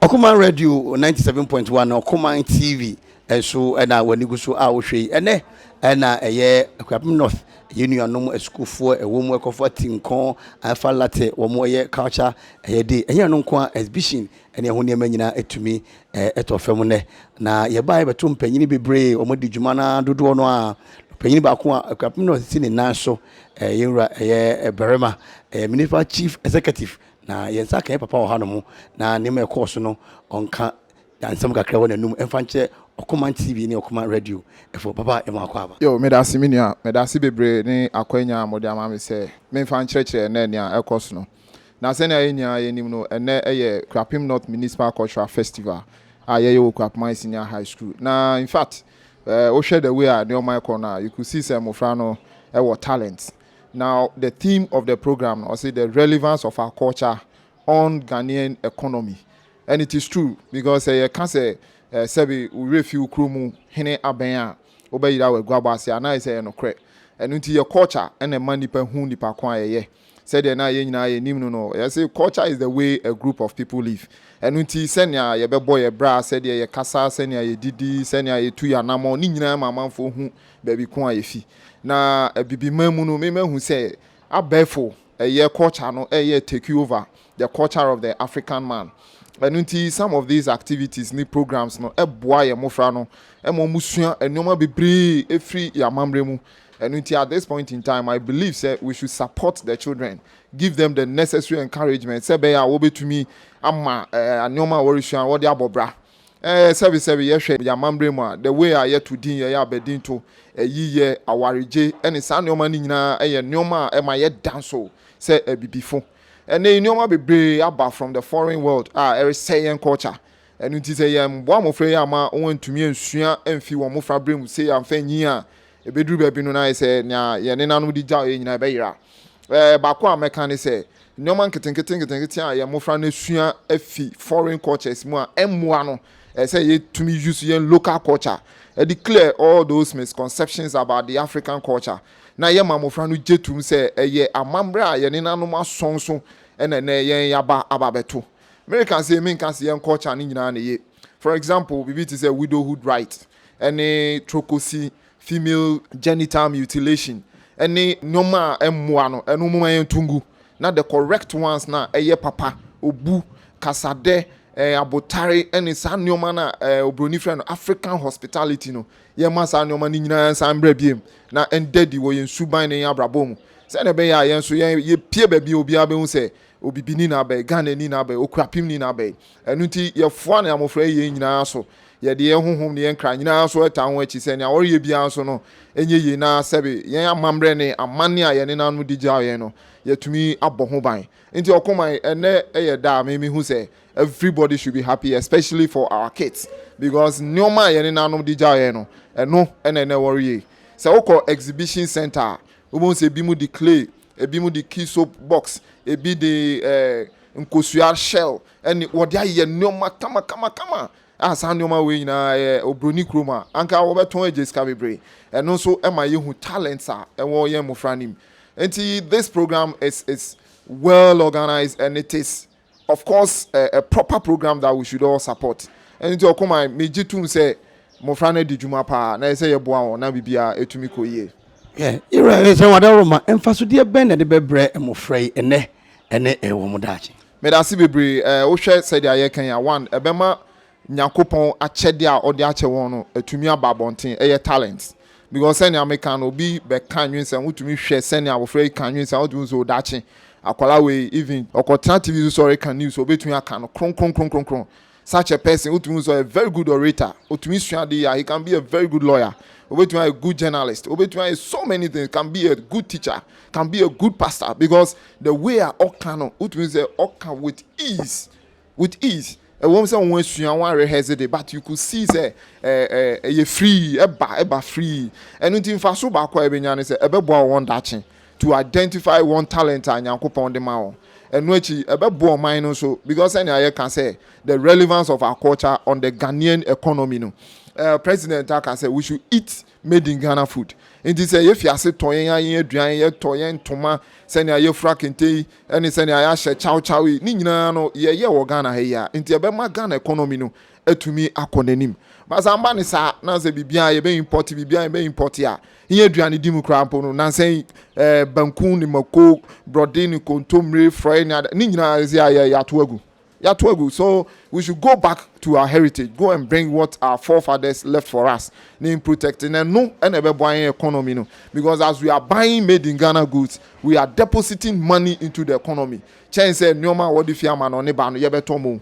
Okuma Radio 97.1 Okuma TV so na wani gu so a wo hwe ene na eye AKUAPEM North union school for a woman ekofo tinkon afa latte wo mo ye culture dey enye no nko exhibition ene ho ne manyina etumi etofem ne na ye bai beto mpanyini bebre wo mo di dwuma na dodo no a panyini ba ko AKUAPEM North si ne nan so yenra eye Barima municipal chief executive na yensa kan papa wo hanu na ne me course no onka dansam kakra wona num emfanche Okuma TV ni Okuma Radio efo papa emo akwaba yo medasi minia medasi bebre ni akwanya mode amame se memfa nkyerɛkyerɛ na nia ekɔso no na se na yenya yenim no ene eye AKUAPEM North Municipal Cultural Festival ye wo AKUAPEM Senior High School na in fact o share the way ne o my corner you could see some mofra no talent. Now the theme of the program or say the relevance of our culture on Ghanaian economy, and it is true because you can say sebi urefi ukrumu hene abenya obeyida we gwabase ana say no kre enu nti your culture and the man nipa hu nipa kwa ye said na ye nyina ye nim no you say culture is the way a group of people live enu nti senia ye bebo ye bra said ye kasa senia ye didi senia ye tu ya namo ni nyina mamanfo hu baby kwa ye fi na bibi mamu no me hu say abefo ye culture no ye take over the culture of the African man. And some of these activities ni programs no eboa ye mofra no musua enoma bebre efri ya mamremu. And at this point in time I believe say we should support the children, give them the necessary encouragement say be ya obetumi ama enoma worisua wo de abobra sebe ye hwe ya mamremu the way I to din ye abedin to yiye awareje ene sa enoma ni nyina eye enoma e ma ye danso say bibifo. And then you know be about from the foreign world saying culture and it is a one of ma went to me and sua and few more fabric say I'm fan year a bedroom baby no I say nya yenana di jaw in Iberia bakwa mechanic say no man can ya mofra ne sua afi foreign cultures more m1 say ye to me use yen local culture declare all those misconceptions about the African culture. Na ye mamofra no jetum se eye amambra ye ne nanom asonso ene na ye yaba ababeto American say men can see culture ni nyina na ye. For example bibi to say widowhood right any trokosi female genital mutilation any normal emmoa no eno mo man tungu na the correct ones na eye papa obu kasade abotare any san nyoma na obroni friend African hospitality no ye masa nyoma ni nyina san bra biem na endedi wo yen suban ne abrabom se na be ya yen so ye pie ba bi obi abehun se obibini na be Ghana ni na be AKUAPEM ni na be enu ti ye foa na amofra ye nyina so ye de ye honhom ne ye nkra nyina so eta ho achi se na wore ye bia so no enye ye na sebe yen amambre ne amane a ye ne na no digya ye no ye tumi aboho ban nti okoman ene eye da me hu se everybody should be happy, especially for our kids, because no man ye na no digya ye no eno ene worry se woko exhibition center we won say bi mu di clay e bi mu di key soap box e bi de nkosua shell and what dey ye no kama asa no ma we na obroni kroma anka wo beton ajeska bebre eno so e ma ye hu talents a e wo ye mofra nim. And this program is well organized and it is of course a proper program that we should all support. And to come my mejitum say mofrane di juma pa na say ye boa na bibia etumi koye. Yeah, ira say wadaroma emfaso de ben na de bebre mofrai ene e wo modachi. Me da si bebre wo hwe say de aye kan ya one ebema nyakopon achede a ode ache won no etumi ababonten eye talent. Because senior American will be can you say what to me share senior afraid can you say what to so dachi akwala we even alternative sorry can news obetumi aka no kron such a person who to so a very good orator otumi suade he can be a very good lawyer obetumi a good journalist obetumi so many things, can be a good teacher, can be a good pastor, because the way I okano otumi say okan with ease a woman say one sua one rehearse it, but you could see say you free eba free and until faso ba kwa ebenya ne say ebeboa one dachi to identify one talent and yankopon de ma and which ebeboa mine so because any I can say the relevance of our culture on the Ghanaian economy no president aka say we should eat made in Ghana food. It is a if you say toyen ye aduan ye toyen toma senya ye fra kente ene senya ya hye chow chow ni nyina no ye wo Ghana ha ya nti e be ma Ghana economy no atumi akonanim but samba ne sa na say bibia ye be import bibia ye be import ya ye aduan di mu krampo no na say banku ni mako brode ni kontomre fry ni nyina ya to agu. So we should go back to our heritage, go and bring what our forefathers left for us, name protecting and no and ever buying economy no. Because as we are buying made in Ghana goods, we are depositing money into the economy. Change said no man what if you man on ebano yebetomo.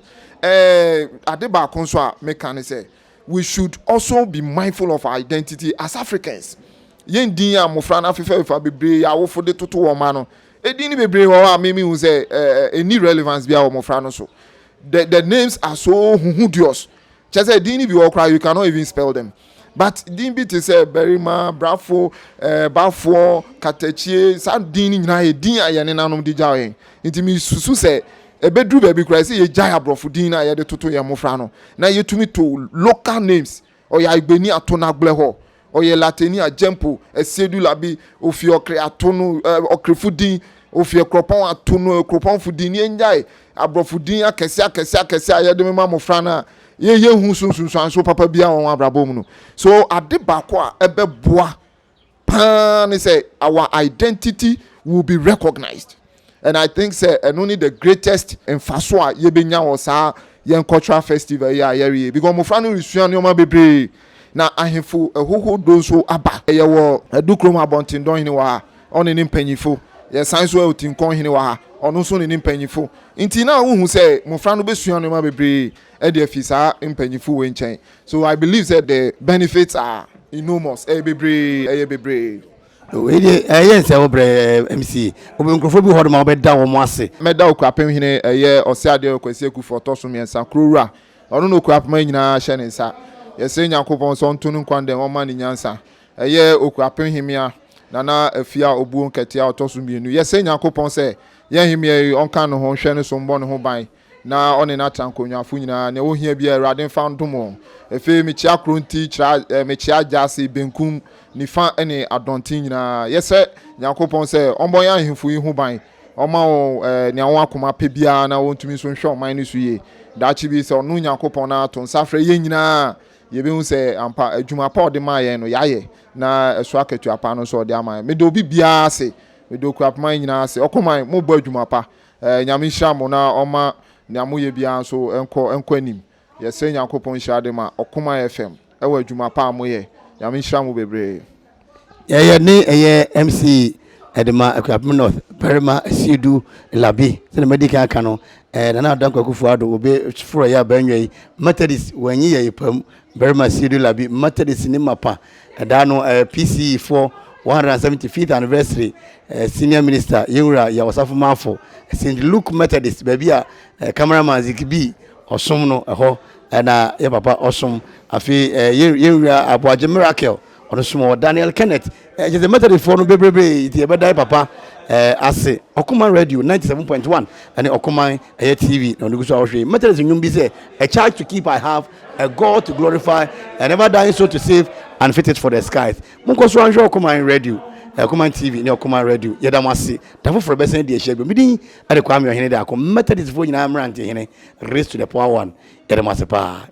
Adeba konswa mekane say we should also be mindful of our identity as Africans. Yen dinya mofrana fifa fa bebre ya wo fode toto wo ma no. Edini bebre wo meme hu say any relevance bia wo mofrana so. The names are so hudious. Just say dini be okra you cannot even spell them. But dini be to say Barima, Brafo, Bafo, Katechie, sa dini na e din ayane nanom di jawen. Inti mi susu say e bedru baby cry say ye jaya brofo din na ye de toto ye mofra no. Na ye tumi to local names or ya igbeni atona gble ho. Or ye lateni a jempo Asiedu-Larbi ofiokre atono okrefudin ofie kropon atono kropon fudin ye njai abrofudin akese ayede mema mofra na ye hu sunsun so papa bia won abrabom no so ade bako a ebe boa pan say our identity will be recognized. And I think say and only the greatest emphasis ye benya wo sa yen cultural festival ya because mofra no risua no ma bebre na ahefo ehoho donso aba ye wo adukrom abontin don hini wa on ni mpanyifo ye sanso otin kon hini wa ono so ni mpanyifo nti na wo hu say mofra no besua no ma bebre e de afisa mpanyifo we nchen. So I believe that the benefits are enormous bebre yes obre MC obi nkrofo bi hodo ma obeda wo mo ase meda AKUAPEM hine osiade okwese kufu otoso miensa krowura ono no AKUAPEM nyina hye ne nsa yese Nyankopon so ntunu nkwande o ma ni nyansa AKUAPEM himia nana afia obuo nketia otoso mienu yese Nyankopon se ye himia onka no ho hwe ne so mbo ne ho ban na one na tankonwafo nyina ne wo hia bia Awurade fa ndomo efe mi chia kronti kira mi chia jase benkum nifa ene adontin nyina yese Nyankopon se ombo ya hemfu yi ho ban oma wo ne awon akoma pe bia na wontumi so hwe oman ni so ye dachi bi se onu Nyankopon na to nsafre ye nyina ye be hu se ampa adwuma pa ode ma ye no yaye na eso akatu apa no so ode ama me do bi bia ase me do AKUAPEM nyina ase okoman mo bo adwuma pa nyame hya mo na oma ne amoye bia so enko anim yese Nyankopon hyade ma okoma FM ewa adwuma pa amoye nyame hya mo bebre ye ne MC edema AKUAPEM North Barima Asiedu-Larbi se medical aka no na dan kwakufu ado obe furo ya banwe Methodist wanyi ye pam Barima Asiedu-Larbi Methodist ni mapa da no PCE for 175th anniversary senior minister Yewura ya wasafo mafo St. Luke Methodist baby a cameraman Zikibi osom no ho na ye papa osom afi Yewura Aboaje Miracle onosom Daniel Kenneth je the Methodist for no bebrebe ti e bedai papa ase Okuman Radio 97.1 and Okuman TV na onuguso ahwe Methodist nyum bi say a charge to keep I have a God to glorify and never dying so to save and fit it for the skies. Munkoso anhwe Okuman Radio Okuman TV ne Okuman Radio yedamase tafo for besen de ehye bi midin ade kwame ohene de akọ Methodist fo nyina amrante hene raise to the power one yedamase pa